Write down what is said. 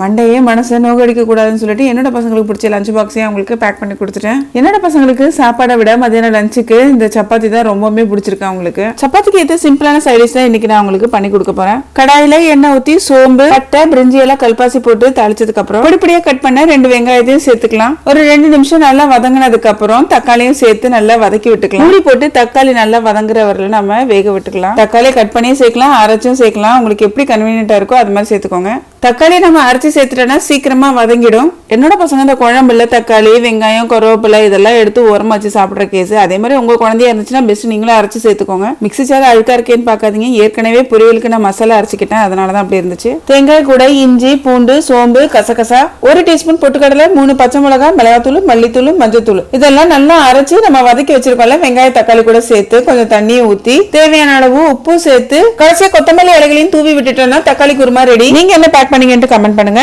மண்டையே மனசை நோக்கடிக்க கூடாதுன்னு சொல்லிட்டு என்னோட பசங்களுக்கு பிடிச்ச லஞ்ச் பாக்ஸையும் அவங்களுக்கு பேக் பண்ணி கொடுத்துட்டேன். என்னோட பசங்களுக்கு சாப்பாடை விட மதியானம் லஞ்சுக்கு இந்த சப்பாத்தி தான் ரொம்பவே பிடிச்சிருக்கு. அவங்களுக்கு சப்பாத்திக்கு ஏற்ற சிம்பிளான சைடிஷ் தான் இன்னைக்கு நான் உங்களுக்கு பண்ணி கொடுக்க போறேன். கடாயில எண்ணெய் ஊத்தி சோம்பு, பட்டை, பிரிஞ்சி எல்லாம் கல்பாசி போட்டு தாளிச்சதுக்கு அப்புறம் பொடிப்படியா கட் பண்ண 2 வெங்காயத்தையும் சேர்த்துக்கலாம். ஒரு 2 நிமிஷம் நல்லா வதங்கினதுக்கு அப்புறம் தக்காளியும் சேர்த்து நல்லா வதக்கி விட்டுக்கலாம். மூடி போட்டு தக்காளி நல்லா வதங்குற வரல நம்ம வேக விட்டுக்கலாம். தக்காளி கட் பண்ணியும் சேர்க்கலாம், அரைச்சும் சேர்க்கலாம். உங்களுக்கு எப்படி கன்வீனியன்ட்டா இருக்கோ அது மாதிரி சேர்த்துக்கோங்க. தக்காளி நம்ம அரைச்சி சேர்த்துட்டோம்னா சீக்கிரமா வதங்கிடும். என்னோட பசங்க இந்த குழம்புல தக்காளி, வெங்காயம், கருவேப்பிலை இதெல்லாம் எடுத்து ஓரமா வச்சு சாப்பிட்ற கேஸ். அதே மாதிரி உங்க குழந்தையா இருந்துச்சுன்னா பெஸ்ட் நீங்களும் அரைச்சு சேர்த்துக்கோங்க. மிக்ஸி ஜார் அழுக்கா இருக்கேன்னு பாக்காதீங்க. ஏற்கனவே பொரியலுக்கு நான் மசாலா அரைச்சிக்கிட்டேன், அதனாலதான் அப்படி இருந்துச்சு. தேங்காய் கூட இஞ்சி, பூண்டு, சோம்பு, கசகசா, 1 டீஸ்பூன் பொட்டுக்கடலை, 3 பச்சை மிளகாய், மிளகாத்தூள், மல்லித்தூள், மஞ்சத்தூள் இதெல்லாம் நல்லா அரைச்சு நம்ம வதக்கி வச்சிருக்கோம்ல வெங்காய தக்காளி கூட சேர்த்து கொஞ்சம் தண்ணியை ஊத்தி தேவையான அளவு உப்பு சேர்த்து கடைசியா கொத்தமல்லி இலைகளையும் தூவி விட்டுட்டோம்னா தக்காளி குருமா ரெடி. நீங்க என்ன பேக் பண்ணீங்கன்னு கமெண்ட் பண்ணுங்க.